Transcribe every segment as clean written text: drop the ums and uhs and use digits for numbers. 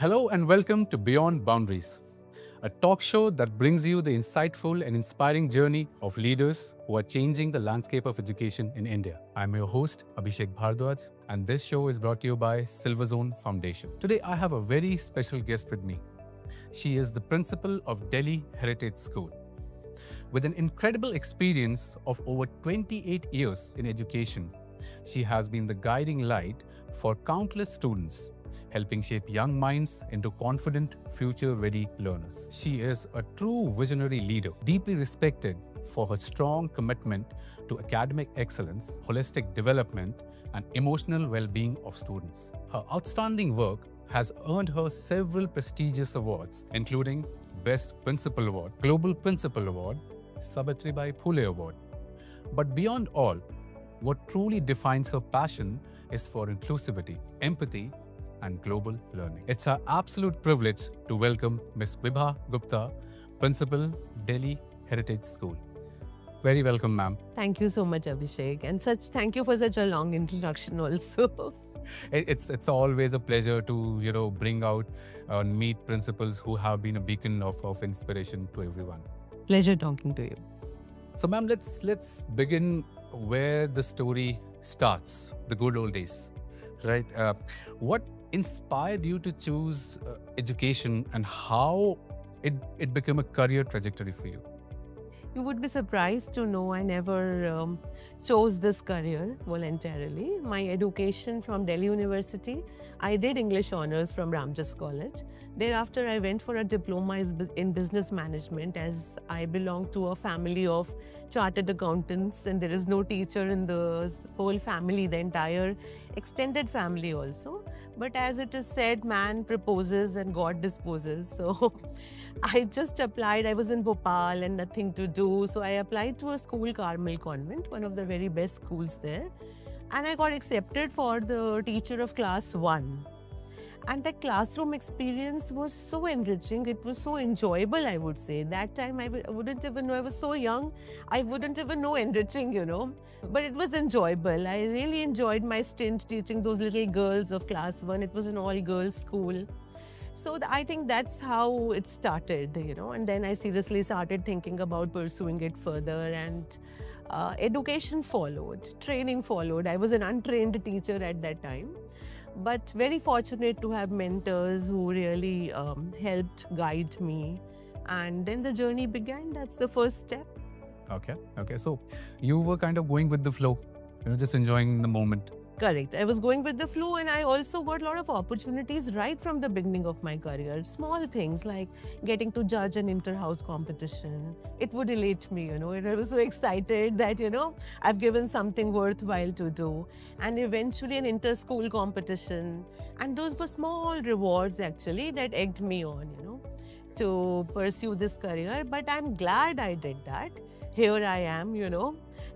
Hello and welcome to Beyond Boundaries, a talk show that brings you the insightful and inspiring journey of leaders who are changing the landscape of education in India. I'm your host, Abhishek Bhardwaj, and this show is brought to you by Silverzone Foundation. Today, I have a very special guest with me. She is the principal of Delhi Heritage School. With an incredible experience of over 28 years in education, she has been the guiding light for countless students, helping shape young minds into confident, future-ready learners. She is a true visionary leader, deeply respected for her strong commitment to academic excellence, holistic development, and emotional well-being of students. Her outstanding work has earned her several prestigious awards, including Best Principal Award, Global Principal Award, Savitribai Phule Award. But beyond all, what truly defines her passion is for inclusivity, empathy, and global learning. It's our absolute privilege to welcome Ms. Vibha Gupta, Principal, Delhi Heritage School. Very welcome, ma'am. Thank you so much, Abhishek, and thank you for such a long introduction also. It's always a pleasure to bring out and meet principals who have been a beacon of inspiration to everyone. Pleasure talking to you. So, ma'am, let's begin where the story starts, the good old days, right? What inspired you to choose education, and how it became a career trajectory for you? You would be surprised to know I never chose this career voluntarily. My education from Delhi University, I did English honors from Ramjas College. Thereafter, I went for a diploma in business management, as I belong to a family of chartered accountants, and there is no teacher in the whole family, the entire extended family also. But as it is said, man proposes and God disposes. So I just applied. I was in Bhopal and nothing to do. So I applied to a school, Carmel Convent, one of the very best schools there. And I got accepted for the teacher of class 1. And that classroom experience was so enriching. It was so enjoyable, I would say. That time I wouldn't even know. I was so young. I wouldn't even know enriching. But it was enjoyable. I really enjoyed my stint teaching those little girls of class 1. It was an all-girls school. So I think that's how it started. And then I seriously started thinking about pursuing it further, and education followed, training followed. I was an untrained teacher at that time, but very fortunate to have mentors who really helped guide me. And then the journey began. That's the first step. Okay. So you were kind of going with the flow, just enjoying the moment. Correct. I was going with the flow, and I also got a lot of opportunities right from the beginning of my career. Small things like getting to judge an inter-house competition. It would elate me, and I was so excited that, I've given something worthwhile to do. And eventually an inter-school competition. And those were small rewards actually that egged me on, to pursue this career. But I'm glad I did that. Here I am,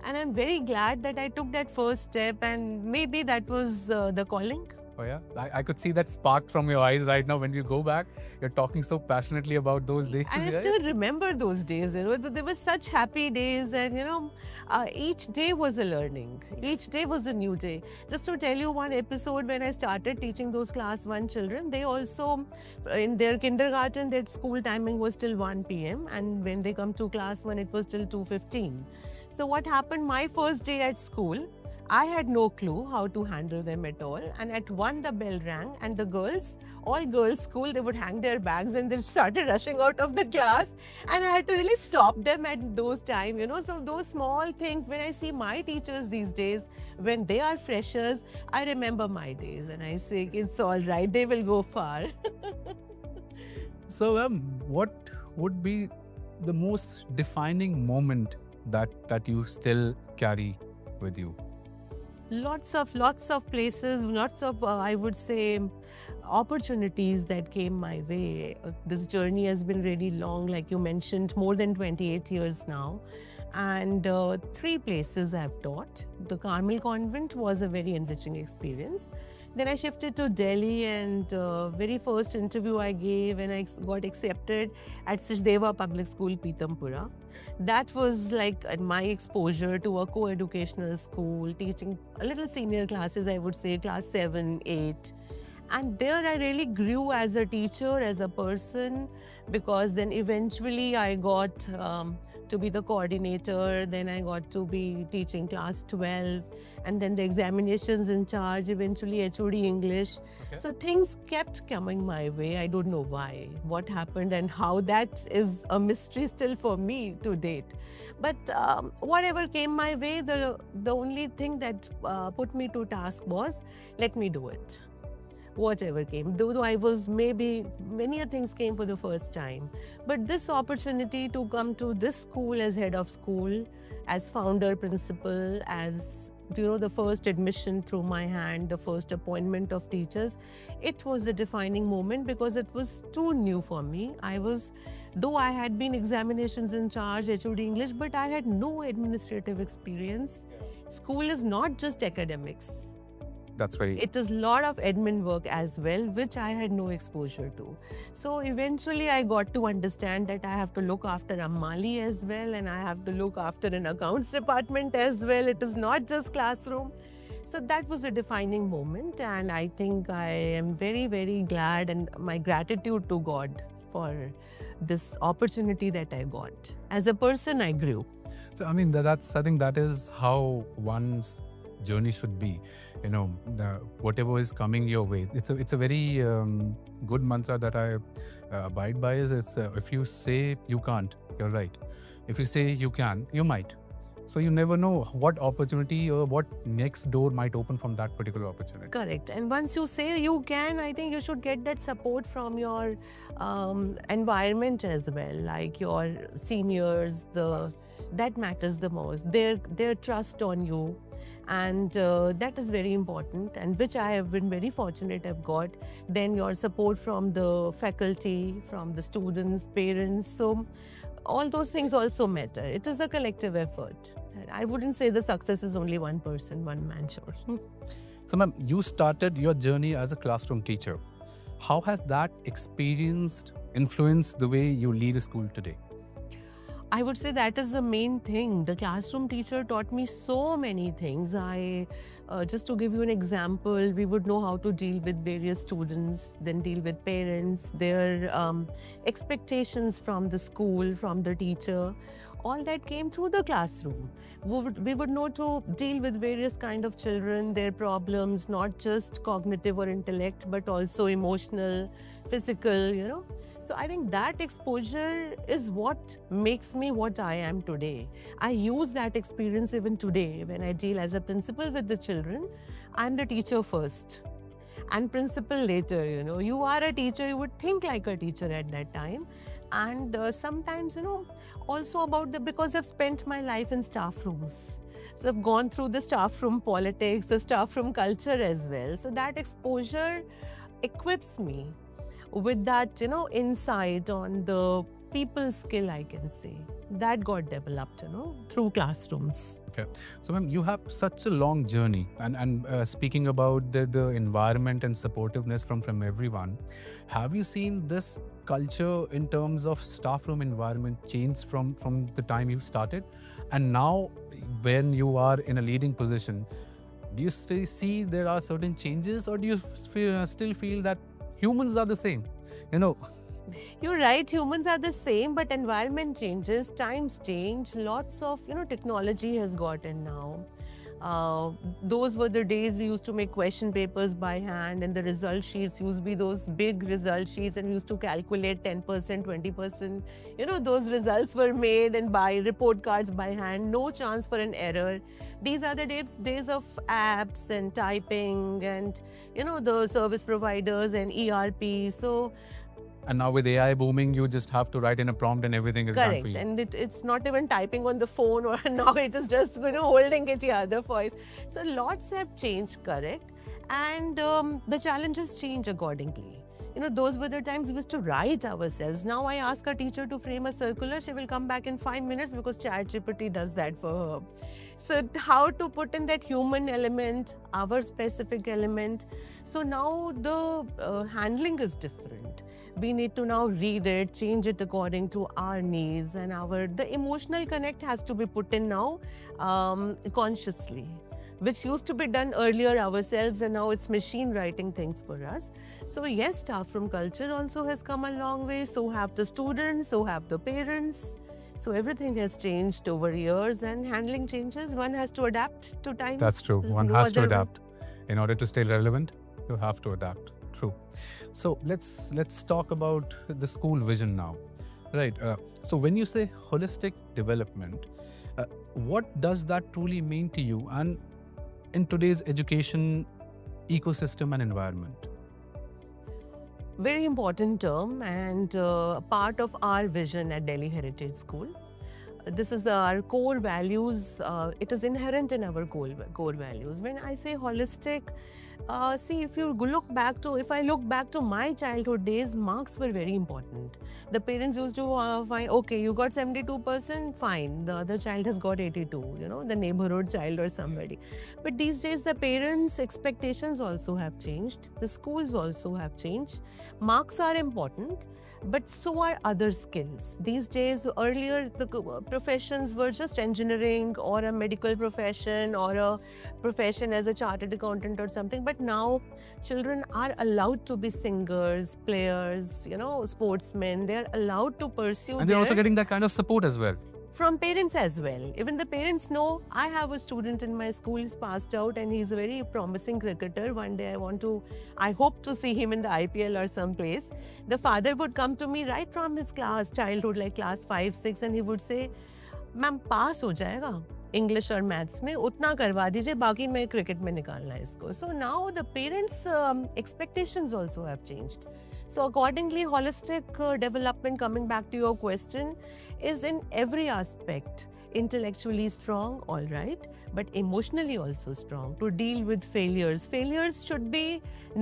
and I'm very glad that I took that first step, and maybe that was the calling. Oh yeah, I could see that spark from your eyes right now when you go back. You're talking so passionately about those days. And I still remember those days, There were such happy days, and each day was a learning. Each day was a new day. Just to tell you one episode, when I started teaching those class 1 children, they also, in their kindergarten, their school timing was till 1 p.m. And when they come to class 1, it was till 2:15. So what happened my first day at school, I had no clue how to handle them at all. And at 1, the bell rang, and the girls, all girls school, they would hang their bags and they started rushing out of the class. And I had to really stop them at those times, So those small things, when I see my teachers these days, when they are freshers, I remember my days and I say, it's all right, they will go far. So, what would be the most defining moment that you still carry with you? Lots of places, lots of I would say opportunities that came my way. This journey has been really long, like you mentioned, more than 28 years now. And 3 places I've taught. The Carmel Convent was a very enriching experience. Then I shifted to Delhi, and very first interview I gave when I got accepted at Sachdeva Public School, Pitampura. That was like my exposure to a co-educational school, teaching a little senior classes, I would say, class 7, 8. And there I really grew as a teacher, as a person, because then eventually I got to be the coordinator, then I got to be teaching class 12, and then the examinations in charge, eventually HOD English. Okay. So things kept coming my way. I don't know why, what happened, and how that is a mystery still for me to date. But whatever came my way, the only thing that put me to task was, let me do it. Whatever came, though I was maybe many things came for the first time, but this opportunity to come to this school as head of school, as founder principal, as the first admission through my hand, the first appointment of teachers, it was a defining moment because it was too new for me. Though I had been examinations in charge, HOD English, but I had no administrative experience. School is not just academics. That's very... It is a lot of admin work as well, which I had no exposure to. So eventually I got to understand that I have to look after a Mali as well, and I have to look after an accounts department as well. It is not just classroom. So that was a defining moment, and I think I am very, very glad, and my gratitude to God for this opportunity that I got. As a person, I grew. So, I mean, I think that is how one's journey should be. Whatever is coming your way. It's a very good mantra that I abide by. If you say you can't, you're right. If you say you can, you might. So you never know what opportunity or what next door might open from that particular opportunity. Correct. And once you say you can, I think you should get that support from your environment as well, like your seniors. That matters the most. Their trust on you. And that is very important, and which I have been very fortunate I've got. Then your support from the faculty, from the students, parents. So all those things also matter. It is a collective effort. I wouldn't say the success is only one person, one man show. So ma'am, you started your journey as a classroom teacher. How has that experience influenced the way you lead a school today? I would say that is the main thing. The classroom teacher taught me so many things. Just to give you an example, we would know how to deal with various students, then deal with parents, their expectations from the school, from the teacher. All that came through the classroom. We would know to deal with various kind of children, their problems, not just cognitive or intellect, but also emotional, physical. So I think that exposure is what makes me what I am today. I use that experience even today when I deal as a principal with the children. I'm the teacher first and principal later. You are a teacher, you would think like a teacher at that time. And sometimes, also because I've spent my life in staff rooms. So I've gone through the staff room politics, the staff room culture as well. So that exposure equips me with that, insight on the people skill, I can say. That got developed, through classrooms. Okay. So ma'am, you have such a long journey, and speaking about the environment and supportiveness from everyone, have you seen this culture in terms of staff room environment change from the time you started? And now when you are in a leading position, do you still see there are certain changes, or do you still feel that humans are the same? You're right, humans are the same, but environment changes, times change, lots of technology has gotten now. Those were the days we used to make question papers by hand, and the result sheets used to be those big result sheets, and we used to calculate 10%, 20%. Those results were made and by report cards by hand, no chance for an error. These are the days of apps and typing and the service providers and ERP. And now with AI booming, you just have to write in a prompt and everything is done for you. Correct, and it's not even typing on the phone, or now it is just holding it, the voice. So lots have changed, correct, and the challenges change accordingly. Those were the times we used to write ourselves. Now I ask a teacher to frame a circular, she will come back in 5 minutes because ChatGPT does that for her. So how to put in that human element, our specific element. So now the handling is different. We need to now read it, change it according to our needs, and the emotional connect has to be put in now consciously. which used to be done earlier ourselves, and now it's machine writing things for us. So yes, staff from culture also has come a long way. So have the students, so have the parents. So everything has changed over years, and handling changes. One has to adapt to times. That's true. There's One no has to other way. adapt. In order to stay relevant, you have to adapt. True. So let's talk about the school vision now. Right. So when you say holistic development, what does that truly mean to you? And in today's education ecosystem and environment? Very important term, and part of our vision at Delhi Heritage School. This is our core values. It is inherent in our core values. When I say holistic, see, if I look back to my childhood days, marks were very important. The parents used to find, okay, you got 72%, fine. The other child has got 82, the neighborhood child or somebody. But these days, the parents' expectations also have changed. The schools also have changed. Marks are important, but so are other skills. These days, earlier, the professions were just engineering or a medical profession or a profession as a chartered accountant or something. But now, children are allowed to be singers, players, sportsmen. They're allowed to pursue And they're also their- getting that kind of support as well. from parents as well. Even the parents know. I have a student in my school, he's passed out, and he's a very promising cricketer. One day I hope to see him in the IPL or someplace. The father would come to me right from his childhood, like class 5, 6, and he would say, "Ma'am, pass ho jayega English or maths में उतना करवा दीजिए, बाकी मैं cricket में निकालना है इसको." So now the parents' expectations also have changed. So accordingly, holistic development, coming back to your question, is in every aspect. Intellectually strong, all right, but emotionally also strong to deal with failures. Failures should be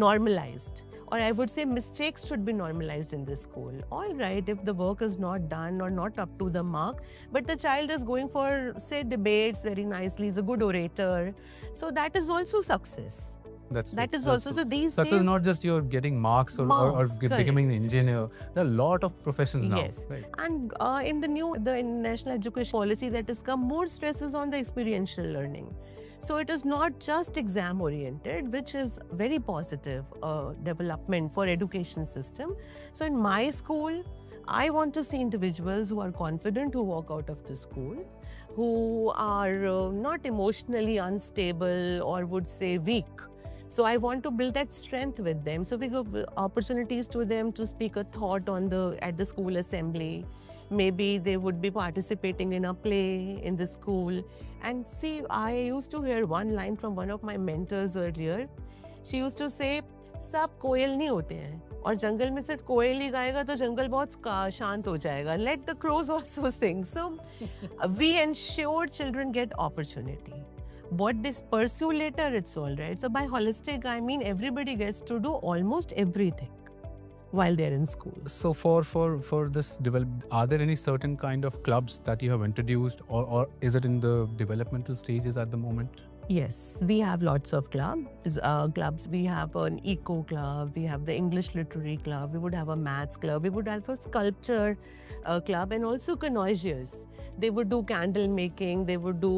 normalized, or I would say mistakes should be normalized in this school. All right, if the work is not done or not up to the mark, but the child is going for, say, debates very nicely, is a good orator, so that is also success. That is That's also, so these Such days. is not just you're getting marks or Marks, becoming an correct. engineer. There are a lot of professions now. Yes. Right. And in the national education policy that has come, more stress is on the experiential learning. So it is not just exam oriented, which is very positive development for education system. So in my school, I want to see individuals who are confident, who walk out of the school, who are not emotionally unstable or would say weak. So I want to build that strength with them. So we give opportunities to them to speak a thought at the school assembly. Maybe they would be participating in a play in the school. And see, I used to hear one line from one of my mentors earlier. She used to say, "सब कोयल नहीं होते हैं, और जंगल में सिर्फ कोयल ही गाएगा तो जंगल बहुत शांत हो जाएगा. Let the crows also sing." So we ensure children get opportunity. What they pursue later, it's all right. So by holistic, I mean everybody gets to do almost everything while they're in school. So for this are there any certain kind of clubs that you have introduced, or is it in the developmental stages at the moment? Yes, we have lots of clubs. We have an eco club, we have the English literary club, we would have a maths club, we would have a sculpture club, and also connoisseurs. They would do candle making, they would do,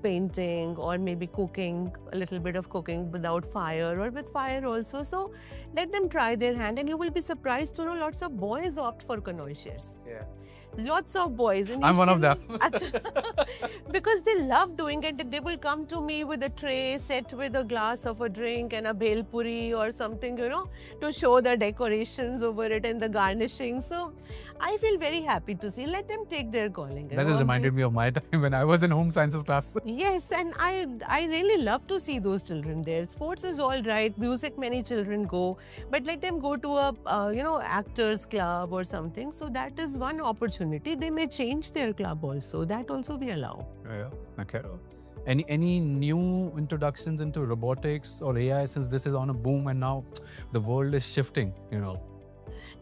painting, or maybe cooking, a little bit of cooking without fire or with fire also. So let them try their hand, and you will be surprised to know lots of boys opt for connoisseurs. Yeah. Lots of boys. I'm one of them. Because they love doing it. They will come to me with a tray set with a glass of a drink and a bhel puri or something, to show the decorations over it and the garnishing. So I feel very happy to see. Let them take their calling. That just reminded me of my time when I was in home sciences class. Yes, and I really love to see those children there. Sports is all right. Music, many children go, but let them go to a actors club or something. So that is one opportunity. They may change their club also. That also we allow. Yeah. Okay. Any new introductions into robotics or AI, since this is on a boom and now the world is shifting,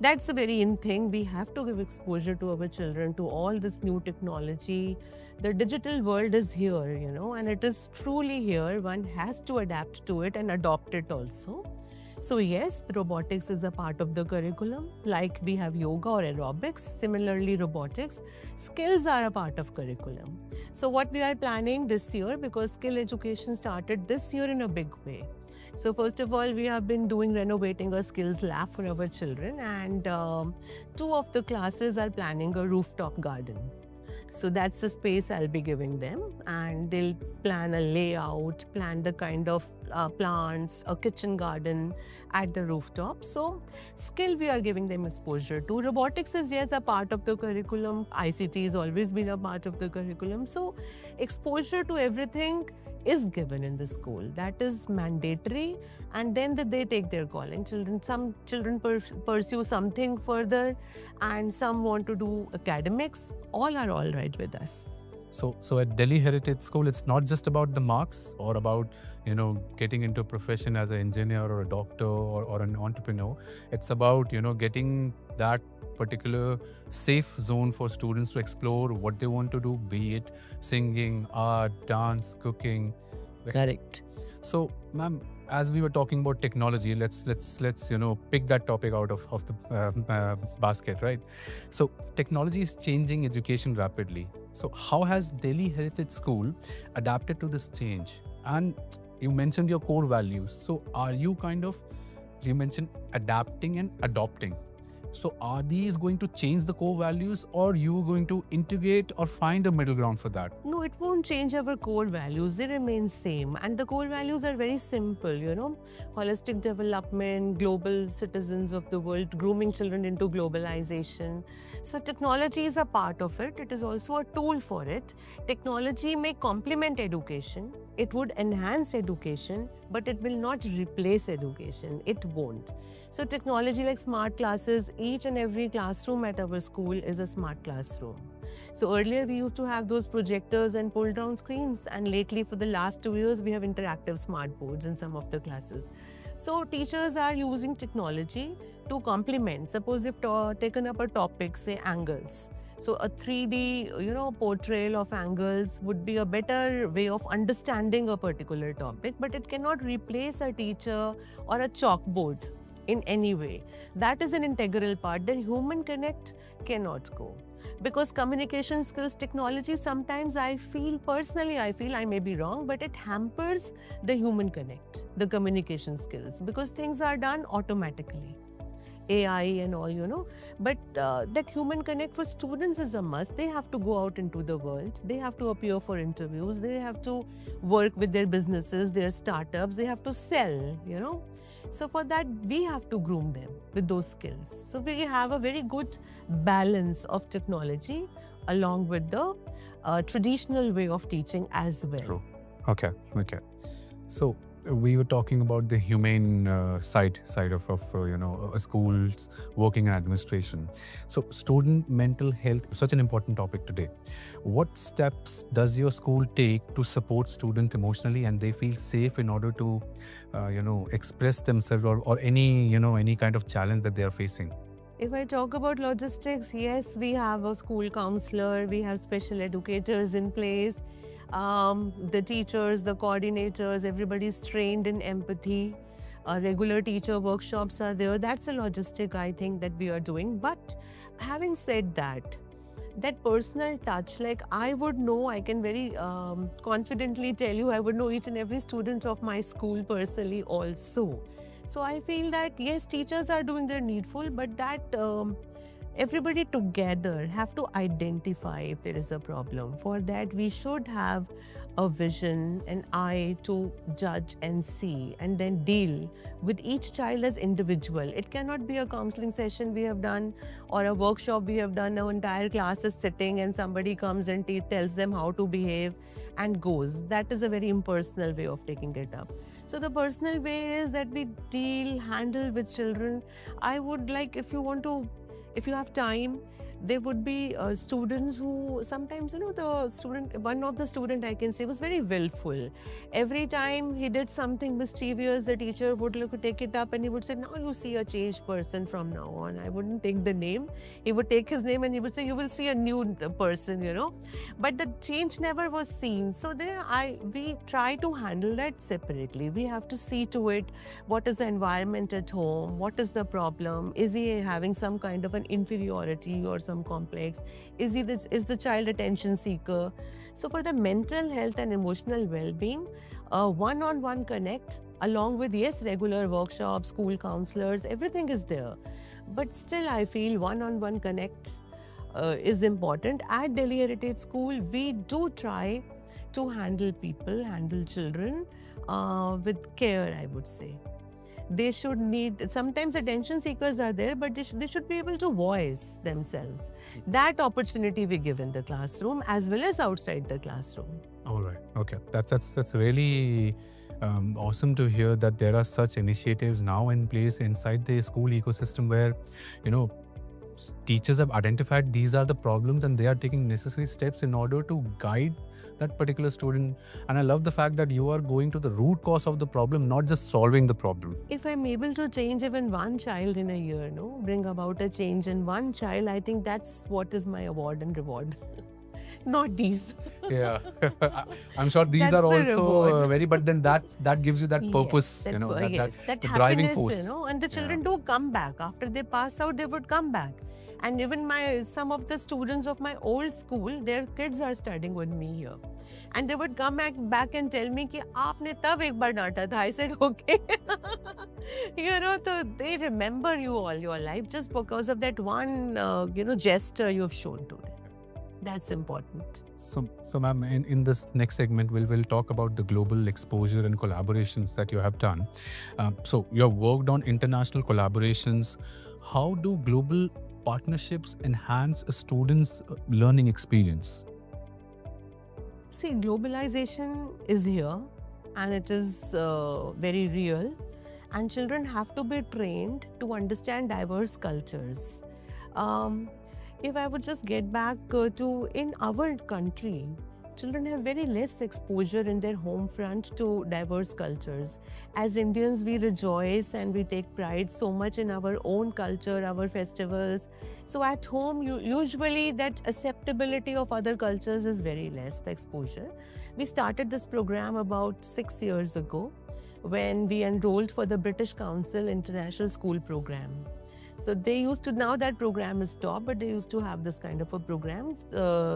That's a very in thing. We have to give exposure to our children to all this new technology. The digital world is here, and it is truly here. One has to adapt to it and adopt it also. So yes, robotics is a part of the curriculum. Like we have yoga or aerobics, similarly robotics, skills are a part of curriculum. So what we are planning this year, because skill education started this year in a big way. So first of all, we have been doing renovating a skills lab for our children, and two of the classes are planning a rooftop garden. So that's the space I'll be giving them, and they'll plan a layout, plan the kind of plants, a kitchen garden at the rooftop. So skill we are giving them exposure to. Robotics is yes a part of the curriculum. ICT has always been a part of the curriculum. So exposure to everything is given in the school. That is mandatory, and then they take their call. And some children pursue something further, and some want to do academics. All are all right with us. So at Delhi Heritage School, it's not just about the marks or about, getting into a profession as an engineer or a doctor or an entrepreneur. It's about, getting that particular safe zone for students to explore what they want to do, be it singing, art, dance, cooking. Correct. So, ma'am, as we were talking about technology, let's pick that topic out of the basket, right? So, technology is changing education rapidly. So, how has Delhi Heritage School adapted to this change? And you mentioned your core values. So, are you you mentioned adapting and adopting. So, are these going to change the core values, or you going to integrate or find a middle ground for that? No, it won't change our core values. They remain same. And the core values are very simple, holistic development, global citizens of the world, grooming children into globalization. So technology is a part of it. It is also a tool for it. Technology may complement education. It would enhance education, but it will not replace education. It won't. So technology like smart classes, each and every classroom at our school is a smart classroom. So earlier we used to have those projectors and pull down screens, and lately for the last 2 years we have interactive smart boards in some of the classes. So teachers are using technology to complement. Suppose if taken up a topic, say angles. So a 3D, portrayal of angles would be a better way of understanding a particular topic, but it cannot replace a teacher or a chalkboard in any way. That is an integral part. The human connect cannot go. Because communication skills technology, sometimes I feel, I may be wrong, but it hampers the human connect, the communication skills, because things are done automatically. AI and all, but that human connect for students is a must. They have to go out into the world. They have to appear for interviews. They have to work with their businesses, their startups. They have to sell, So for that, we have to groom them with those skills. So we have a very good balance of technology along with the traditional way of teaching as well. True. Okay. So we were talking about the humane side of a school's working and administration. So student mental health is such an important topic today. What steps does your school take to support students emotionally and they feel safe in order to express themselves or any kind of challenge that they are facing? If I talk about logistics, yes, we have a school counselor, we have special educators in place. The teachers, the coordinators, everybody's trained in empathy. Regular teacher workshops are there. That's a logistic, I think, that we are doing. But having said that, that personal touch, like I would know, I can very confidently tell you, I would know each and every student of my school personally also. So I feel that, yes, teachers are doing their needful, but that everybody together have to identify if there is a problem. For that, we should have a vision, an eye to judge and see, and then deal with each child as individual. It cannot be a counseling session we have done or a workshop we have done. Our entire class is sitting and somebody comes and tells them how to behave and goes. That is a very impersonal way of taking it up. So the personal way is that we handle with children. I would like, if you have time, there would be students who sometimes, one of the student I can say was very willful. Every time he did something mischievous, the teacher would take it up and he would say, now you see a changed person from now on. I wouldn't take the name. He would take his name and he would say, you will see a new person. But the change never was seen. So we try to handle that separately. We have to see to it, what is the environment at home? What is the problem? Is he having some kind of an inferiority or some complex? Is the child attention seeker? So for the mental health and emotional well-being, one-on-one connect along with, yes, regular workshops, school counselors, everything is there. But still I feel one-on-one connect is important. At Delhi Heritage School, we do try to handle people, handle children with care, I would say. They should need, sometimes attention seekers are there, but they should be able to voice themselves. That opportunity we give in the classroom as well as outside the classroom. All right. Okay. That's really awesome to hear that there are such initiatives now in place inside the school ecosystem where, teachers have identified these are the problems and they are taking necessary steps in order to guide that particular student. And I love the fact that you are going to the root cause of the problem, not just solving the problem. If I'm able to change even one child in a year, bring about a change in one child, I think that's what is my award and reward. Not these. Yeah. I'm sure these That's are the also reward. very, but then that gives you that purpose, Yes, that the driving happiness, force. and the children do come back. After they pass out, they would come back. And even some of the students of my old school, their kids are studying with me here. And they would come back and tell me कि आपने तब एक बार डांटा था. I said, okay. So they remember you all your life just because of that one, gesture you've shown to them. That's important. So ma'am, in this next segment, we'll talk about the global exposure and collaborations that you have done. So you have worked on international collaborations. How do global partnerships enhance a student's learning experience? See, globalization is here and it is very real. And children have to be trained to understand diverse cultures. If I would just get back to in our country, children have very less exposure in their home front to diverse cultures. As Indians, we rejoice and we take pride so much in our own culture, our festivals. So at home, usually that acceptability of other cultures is very less, the exposure. We started this program about 6 years ago when we enrolled for the British Council International School Program. So they used to, now that program is stopped, but they used to have this kind of a program.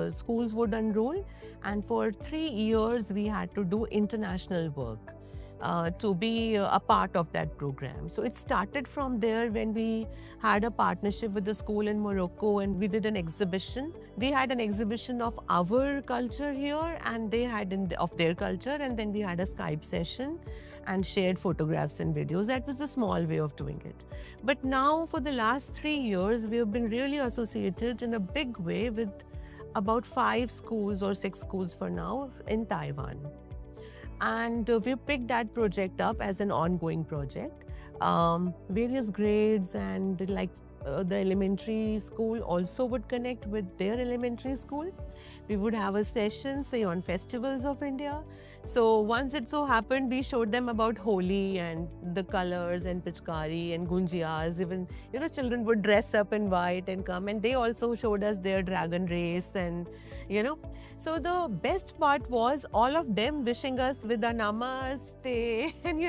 Schools would enroll, and for 3 years we had to do international work to be a part of that program. So it started from there when we had a partnership with the school in Morocco and we did an exhibition. We had an exhibition of our culture here and they had of their culture, and then we had a Skype session and shared photographs and videos. That was a small way of doing it. But now for the last 3 years, we have been really associated in a big way with about 5 schools or 6 schools for now in Taiwan. And we picked that project up as an ongoing project. Various grades and the elementary school also would connect with their elementary school. We would have a session, say, on festivals of India. So once it so happened, we showed them about Holi and the colors and Pichkari and Gunjiyas. Even, children would dress up in white and come, and they also showed us their dragon race and, So the best part was all of them wishing us with a namaste. And,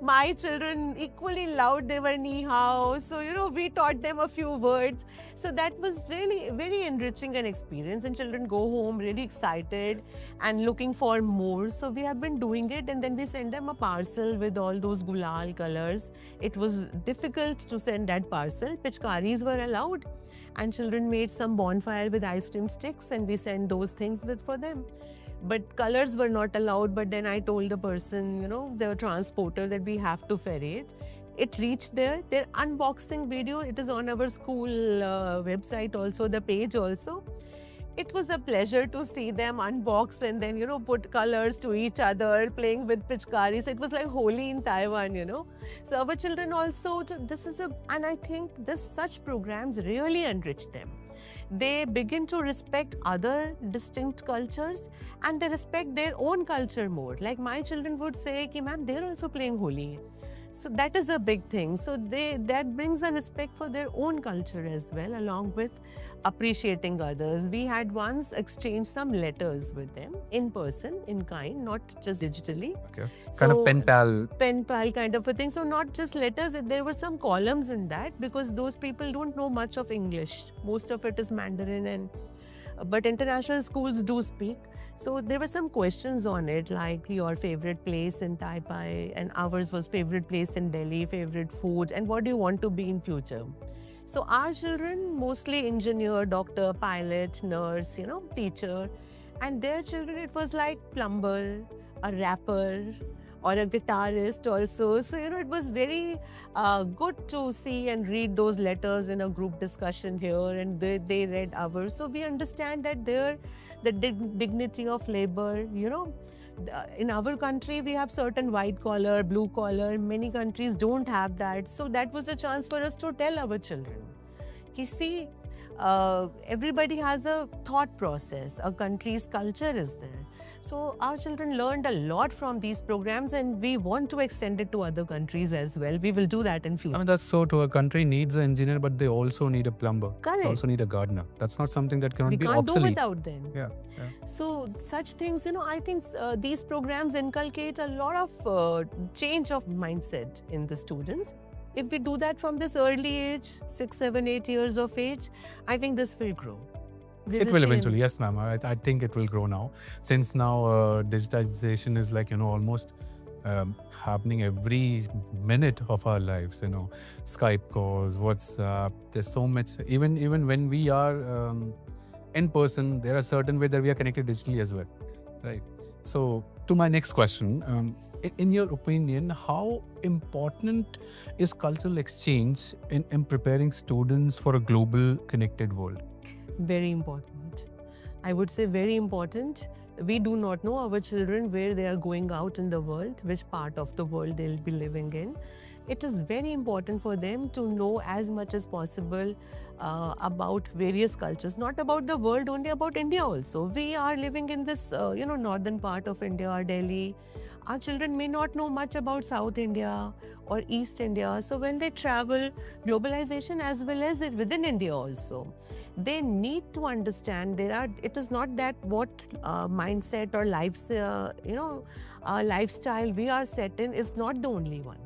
my children equally loud, they were ni hao. So, we taught them a few words. So that was really very enriching an experience. And children go home really excited and looking for more. So we have been doing it, and then we send them a parcel with all those gulal colors. It was difficult to send that parcel. Pichkaris were allowed. And children made some bonfire with ice cream sticks, and we sent those things for them. But colors were not allowed. But then I told the person, the transporter, that we have to ferry it. It reached there. Their unboxing video, it is on our school website also, the page also. It was a pleasure to see them unbox and then, put colors to each other, playing with Pichkari. So it was like Holi in Taiwan, So our children also, and I think such programs really enrich them. they begin to respect other distinct cultures and they respect their own culture more. Like my children would say, "Ki, ma'am, they're also playing Holi." So that is a big thing. So that brings a respect for their own culture as well, along with appreciating others. We had once exchanged some letters with them in person, in kind, not just digitally. Okay. Kind of So- pen pal. Pen pal kind of a thing. So not just letters, there were some columns in that because those people don't know much of English. Most of it is Mandarin and but international schools do speak. So there were some questions on it like your favorite place in Taipei and ours was favorite place in Delhi, favorite food and what do you want to be in future. So our children mostly engineer, doctor, pilot, nurse, teacher and their children it was like plumber, a rapper or a guitarist also. So, it was very good to see and read those letters in a group discussion here and they read ours. So, we understand that the dignity of labor, in our country, we have certain white collar, blue collar. Many countries don't have that. So, that was a chance for us to tell our children. You see, everybody has a thought process. A country's culture is there. So our children learned a lot from these programs and we want to extend it to other countries as well. We will do that in I future. mean, that's so true. A country needs an engineer, but they also need a plumber. Correct. They also need a gardener. That's not something that cannot We be can't do obsolete. without them. Yeah. So such things, I think these programs inculcate a lot of change of mindset in the students. If we do that from this early age, 6, 7, 8 years of age, I think this will grow. It will eventually, yes, ma'am. I think it will grow now. Since now digitization is like, almost happening every minute of our lives, Skype calls, WhatsApp, there's so much. Even when we are in person, there are certain ways that we are connected digitally as well, right? So to my next question, in your opinion, how important is cultural exchange in preparing students for a global connected world? Very important. I would say very important. We do not know our children where they are going out in the world, which part of the world they'll be living in. It is very important for them to know as much as possible about various cultures, not about the world, only about India also. We are living in this, northern part of India or Delhi. Our children may not know much about South India or East India. So when they travel, globalization as well as within India also, they need to understand it is not that what mindset or lifestyle we are set in is not the only one.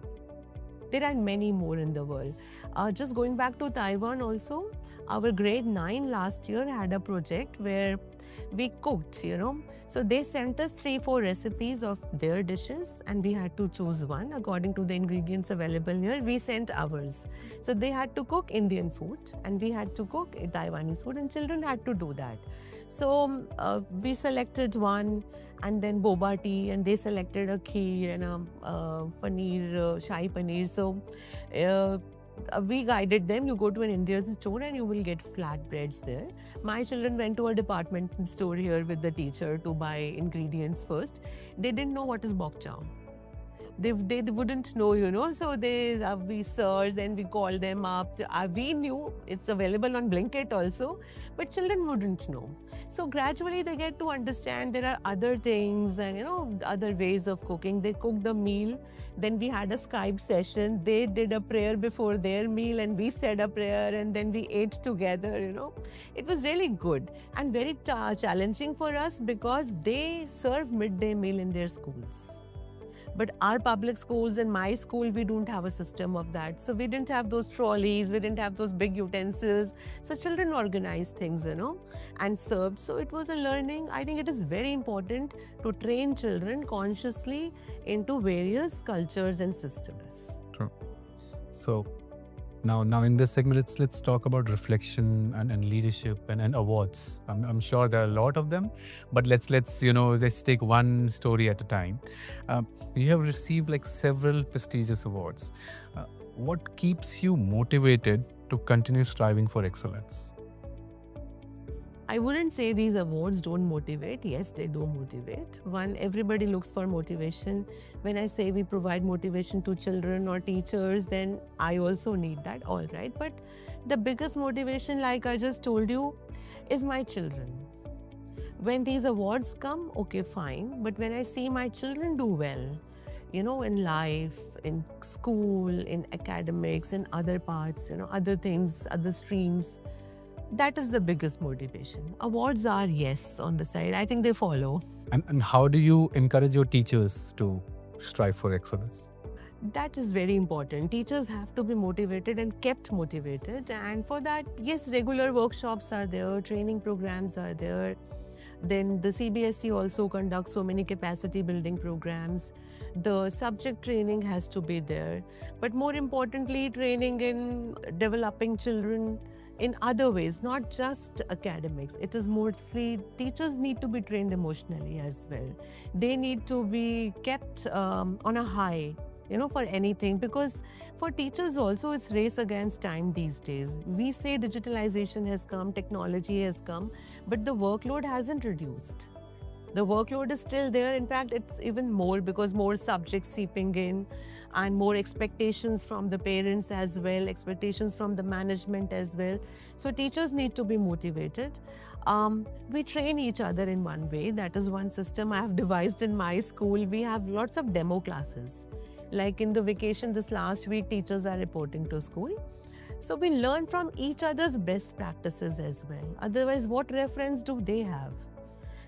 There are many more in the world. Just going back to Taiwan also, our grade 9 last year had a project where we cooked, So they sent us 3-4 recipes of their dishes and we had to choose one according to the ingredients available here. We sent ours. So they had to cook Indian food and we had to cook Taiwanese food and children had to do that. So we selected one and then boba tea and they selected a kheer and a paneer, shahi paneer. So we guided them. You go to an Indian store and you will get flatbreads there. My children went to a department store here with the teacher to buy ingredients first. They didn't know what is bok chow. They wouldn't know, so we searched and we called them up. We knew it's available on Blinkit also, but children wouldn't know. So gradually they get to understand there are other things and other ways of cooking. They cooked a meal. Then we had a Skype session. They did a prayer before their meal and we said a prayer and then we ate together, It was really good and very challenging for us because they serve midday meal in their schools. But our public schools and my school, we don't have a system of that. So we didn't have those trolleys, we didn't have those big utensils. So children organized things, and served. So it was a learning. I think it is very important to train children consciously into various cultures and systems. True. So now in this segment, let's talk about reflection and leadership and awards. I'm sure there are a lot of them, but let's take one story at a time. You have received like several prestigious awards. What keeps you motivated to continue striving for excellence? I wouldn't say these awards don't motivate. Yes, they do motivate. One, everybody looks for motivation. When I say we provide motivation to children or teachers, then I also need that, all right. But the biggest motivation, like I just told you, is my children. When these awards come, okay, fine. But when I see my children do well, in life, in school, in academics, in other parts, other things, other streams, that is the biggest motivation. Awards are, yes, on the side. I think they follow. And how do you encourage your teachers to strive for excellence? That is very important. Teachers have to be motivated and kept motivated. And for that, yes, regular workshops are there, training programs are there. Then the CBSE also conducts so many capacity building programs. The subject training has to be there. But more importantly, training in developing children in other ways, not just academics. It is mostly teachers need to be trained emotionally as well. They need to be kept on a high, for anything, because for teachers also it's race against time these days. We say digitalization has come, technology has come, but the workload hasn't reduced. The workload is still there. In fact, it's even more because more subjects seeping in and more expectations from the parents as well, expectations from the management as well. So teachers need to be motivated. We train each other in one way. That is one system I have devised in my school. We have lots of demo classes. Like in the vacation this last week, teachers are reporting to school. So we learn from each other's best practices as well. Otherwise, what reference do they have?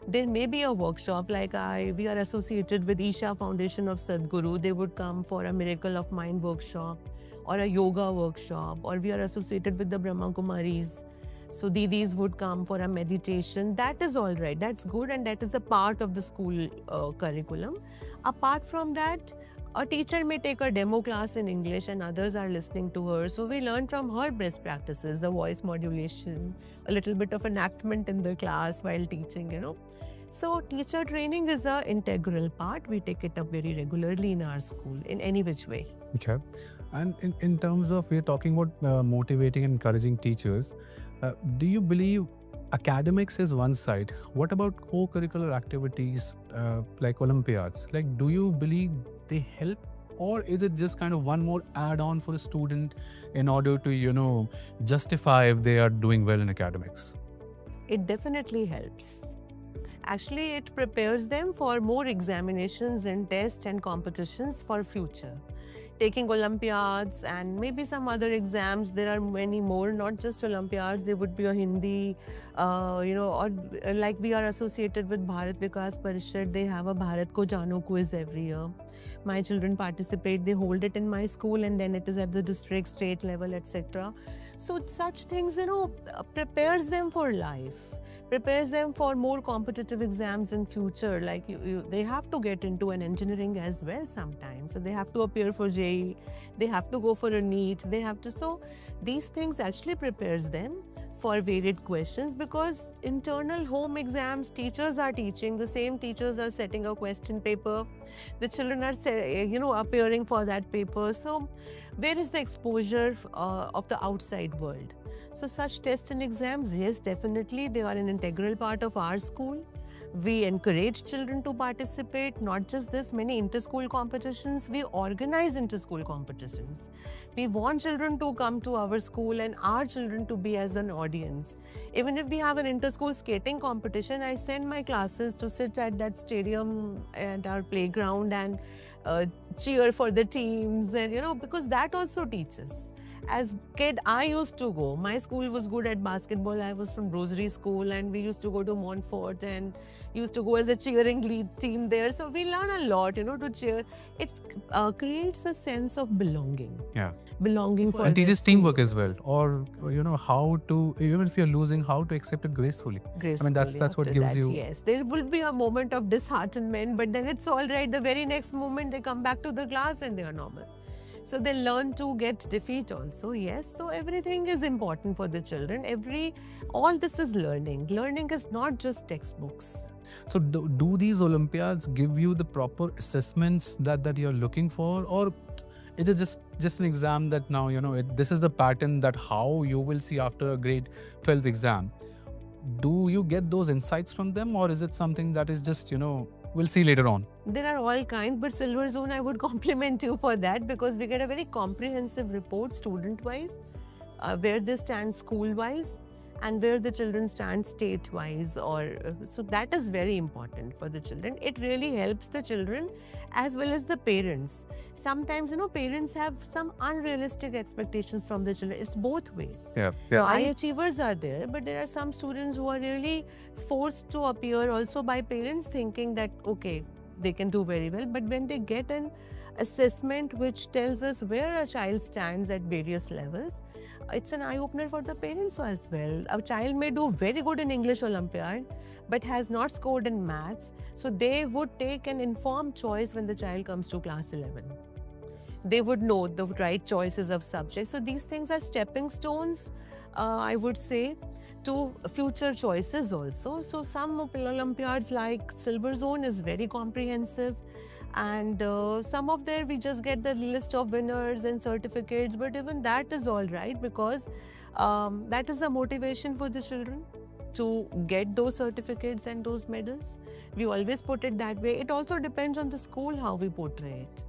There may be a workshop like we are associated with Isha Foundation of Sadhguru. They would come for a Miracle of Mind workshop or a yoga workshop, or we are associated with the Brahma Kumaris. So Didis would come for a meditation. That is all right. That's good, and that is a part of the school curriculum. Apart from that, a teacher may take a demo class in English and others are listening to her. So we learn from her best practices, the voice modulation, a little bit of enactment in the class while teaching. So teacher training is an integral part. We take it up very regularly in our school in any which way. Okay. And in terms of, we're talking about motivating and encouraging teachers, do you believe academics is one side? What about co-curricular activities like Olympiads? Like, do you believe they help, or is it just kind of one more add-on for a student in order to, justify if they are doing well in academics? It definitely helps. Actually, it prepares them for more examinations and tests and competitions for future. Taking Olympiads and maybe some other exams, there are many more, not just Olympiads. There would be a Hindi, or like we are associated with Bharat Vikas Parishad. They have a Bharat Ko Jano quiz every year. My children participate, they hold it in my school, and then it is at the district, state level, etc. So such things, prepares them for life, prepares them for more competitive exams in future. Like they have to get into an engineering as well sometimes. So they have to appear for JEE, they have to go for a NEET, so these things actually prepares them for varied questions, because internal home exams, teachers are teaching, the same teachers are setting a question paper, the children are appearing for that paper. So where is the exposure of the outside world? So such tests and exams, yes, definitely they are an integral part of our school. We encourage children to participate. Not just this, many inter-school competitions. We organize inter-school competitions. We want children to come to our school and our children to be as an audience. Even if we have an inter-school skating competition, I send my classes to sit at that stadium at our playground and cheer for the teams, and because that also teaches. As kid, I used to go. My school was good at basketball. I was from Rosary School, and we used to go to Montfort and used to go as a cheering lead team there. So we learn a lot, to cheer. It creates a sense of belonging. Yeah. Belonging for. And teaches the teamwork as well, or how to, even if you're losing, how to accept it gracefully. Gracefully. I mean, that's what after gives that, you. Yes, there will be a moment of disheartenment, but then it's all right. The very next moment they come back to the class and they are normal. So they learn to get defeat also, yes. So everything is important for the children. All this is learning. Learning is not just textbooks. So do these Olympiads give you the proper assessments that you're looking for, or is it just an exam that now, this is the pattern that how you will see after a grade 12 exam? do you get those insights from them, or is it something that is just, we'll see later on? There are all kinds, but Silver Zone, I would compliment you for that because we get a very comprehensive report student-wise, where they stand school-wise and where the children stand state-wise. So that is very important for the children. It really helps the children as well as the parents. Sometimes, parents have some unrealistic expectations from the children. It's both ways. Yeah. High achievers are there, but there are some students who are really forced to appear also by parents thinking that, okay, they can do very well. But when they get an assessment which tells us where a child stands at various levels, it's an eye-opener for the parents as well. A child may do very good in English Olympiad, but has not scored in maths. So they would take an informed choice when the child comes to class 11. They would know the right choices of subjects. So these things are stepping stones, I would say, to future choices also. So some Olympiads like Silver Zone is very comprehensive, and some of there we just get the list of winners and certificates, but even that is all right because that is a motivation for the children to get those certificates and those medals. We always put it that way. It also depends on the school how we portray it.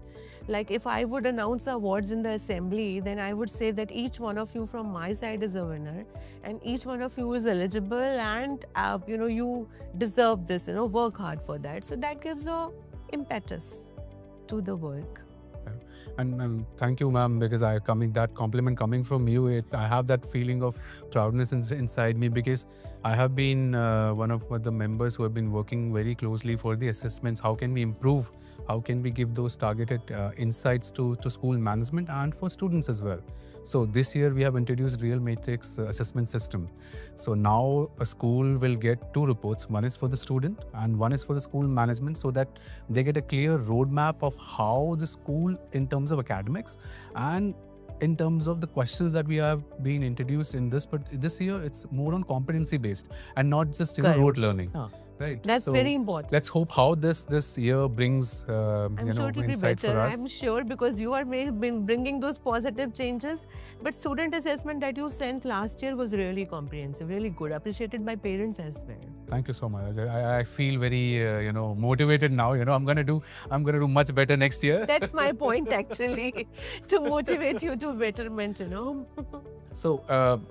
Like if I would announce awards in the assembly, then I would say that each one of you from my side is a winner and each one of you is eligible and you deserve this, work hard for that. So that gives a impetus to the work. And thank you, ma'am, because that compliment coming from you, I have that feeling of proudness inside me because I have been one of the members who have been working very closely for the assessments. How can we improve? How can we give those targeted insights to school management and for students as well? So this year we have introduced Real Matrix assessment system. So now a school will get 2 reports. One is for the student and one is for the school management, so that they get a clear roadmap of how the school in terms of academics and in terms of the questions that we have been introduced in this, but this year it's more on competency based and not just rote learning. Right. That's very important. Let's hope how this year brings I'm sure it will be insight better. for us. I'm sure because you are been bringing those positive changes. But student assessment that you sent last year was really comprehensive, really good, appreciated by parents as well. Thank you so much. I feel very motivated now. I'm gonna do much better next year. That's my point actually, to motivate you to betterment. So,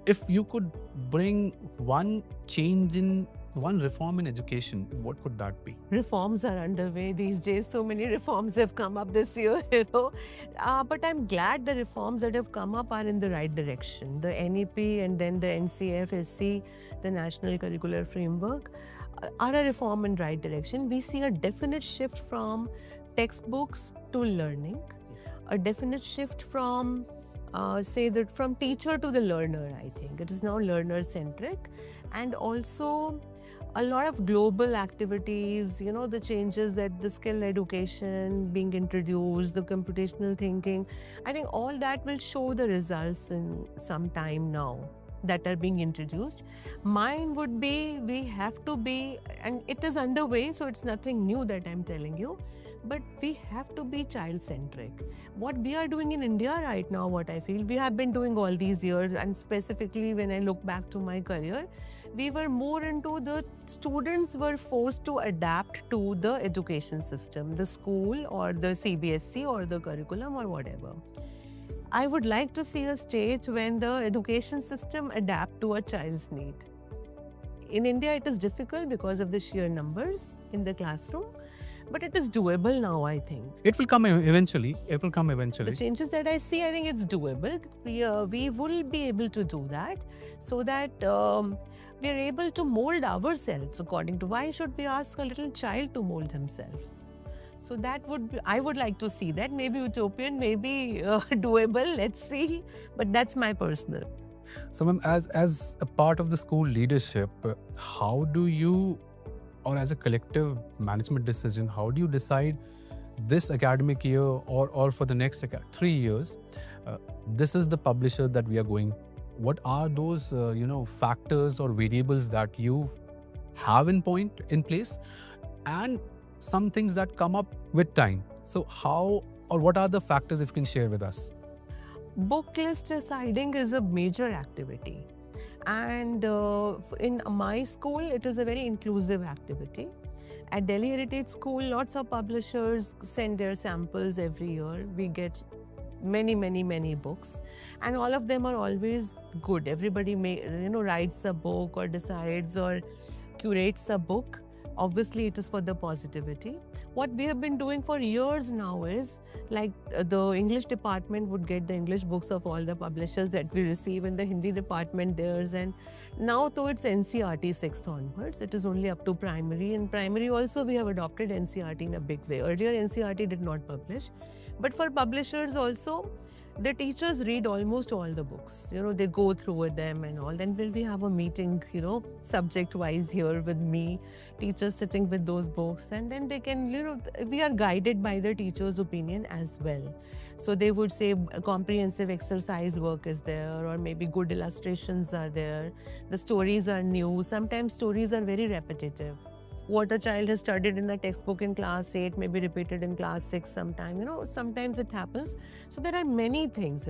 if you could bring one reform in education, what could that be? Reforms are underway these days. So many reforms have come up this year, But I'm glad the reforms that have come up are in the right direction. The NEP and then the NCF-SC, the National Curricular Framework, are a reform in right direction. We see a definite shift from textbooks to learning, a definite shift from from teacher to the learner. I think it is now learner-centric, and also a lot of global activities, the changes that the skill education being introduced, the computational thinking. I think all that will show the results in some time now that are being introduced. Mine would be, we have to be, and it is underway, so it's nothing new that I'm telling you, but we have to be child-centric. What we are doing in India right now, what I feel, we have been doing all these years, and specifically when I look back to my career, we were more into the students were forced to adapt to the education system, the school or the CBSE or the curriculum or whatever. I would like to see a stage when the education system adapt to a child's need. In India, it is difficult because of the sheer numbers in the classroom, but it is doable now, I think. It will come eventually. It will come eventually. The changes that I see, I think it's doable. We will be able to do that so that we are able to mold ourselves according to why should we ask a little child to mold himself. So that would be, I would like to see that, maybe utopian, maybe doable, let's see, but that's my personal. So ma'am, as a part of the school leadership, how do you, or as a collective management decision, how do you decide this academic year or for the next 3 years, this is the publisher that we are going? What are those factors or variables that you have in place, and some things that come up with time? So how, or what are the factors, if you can share with us? Book list deciding is a major activity. And in my school, it is a very inclusive activity. At Delhi Heritage School, lots of publishers send their samples every year. We get many books, and all of them are always good. Everybody writes a book or decides or curates a book. Obviously, it is for the positivity. What we have been doing for years now is like the English department would get the English books of all the publishers that we receive, and the Hindi department theirs. And now, though it's NCERT 6th onwards, it is only up to primary. In primary, also, we have adopted NCERT in a big way. Earlier, NCERT did not publish. But for publishers also, the teachers read almost all the books. They go through with them and all. Then will we have a meeting, subject-wise here with me, teachers sitting with those books, and then they can, we are guided by the teacher's opinion as well. So they would say a comprehensive exercise work is there, or maybe good illustrations are there. The stories are new. Sometimes stories are very repetitive. What a child has studied in a textbook in class 8 may be repeated in class 6 sometime. Sometimes it happens. So there are many things,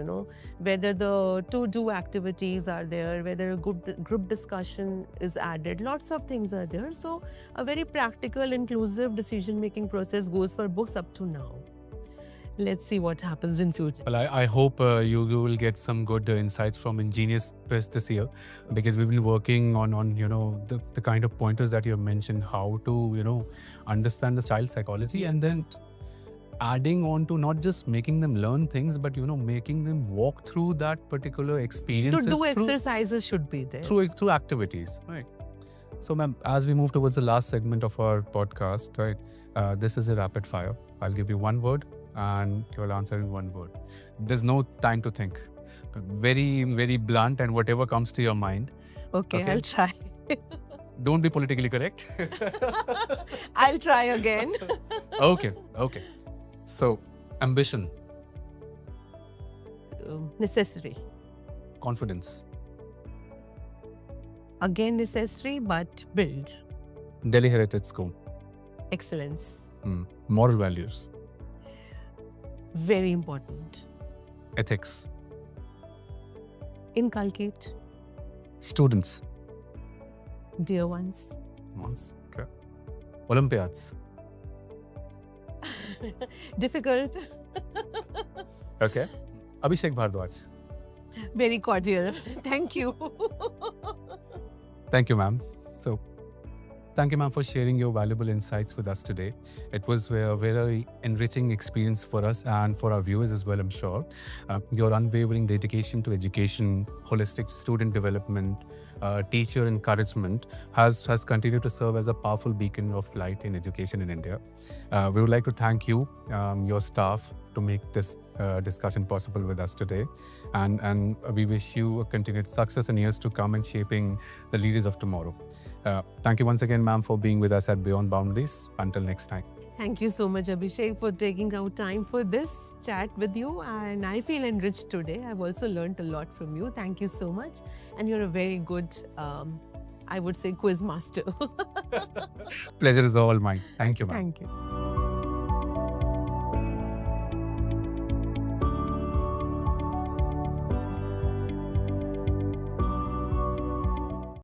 whether the to-do activities are there, whether a good group discussion is added, lots of things are there. So a very practical, inclusive decision-making process goes for books up to now. Let's see what happens in future. Well, I hope you will get some good insights from Ingenious Press this year, because we've been working on the kind of pointers that you have mentioned, how to understand the child psychology, and then adding on to not just making them learn things, but making them walk through that particular experience. To do exercises should be there. Through activities, right? So, ma'am, as we move towards the last segment of our podcast, right, this is a rapid fire. I'll give you one word, and you'll answer in one word. There's no time to think. Very blunt, and whatever comes to your mind. Okay. I'll try. Don't be politically correct. I'll try again. Okay. So, ambition. Necessary. Confidence. Again necessary, but build. Delhi Heritage School. Excellence. Moral values. Very important. Ethics. Inculcate. Students. Dear ones. Okay. Olympiads. Difficult. Okay. Abhishek Bhardwaj. Very cordial. Thank you. Thank you, ma'am. So, thank you, ma'am, for sharing your valuable insights with us today. It was a very enriching experience for us and for our viewers as well, I'm sure. Your unwavering dedication to education, holistic student development, teacher encouragement has continued to serve as a powerful beacon of light in education in India. We would like to thank you, your staff, to make this discussion possible with us today. And we wish you a continued success in years to come in shaping the leaders of tomorrow. Thank you once again, ma'am, for being with us at Beyond Boundaries. Until next time. Thank you so much, Abhishek, for taking out time for this chat with you. And I feel enriched today. I've also learned a lot from you. Thank you so much. And you're a very good, I would say, quiz master. Pleasure is all mine. Thank you, ma'am. Thank you.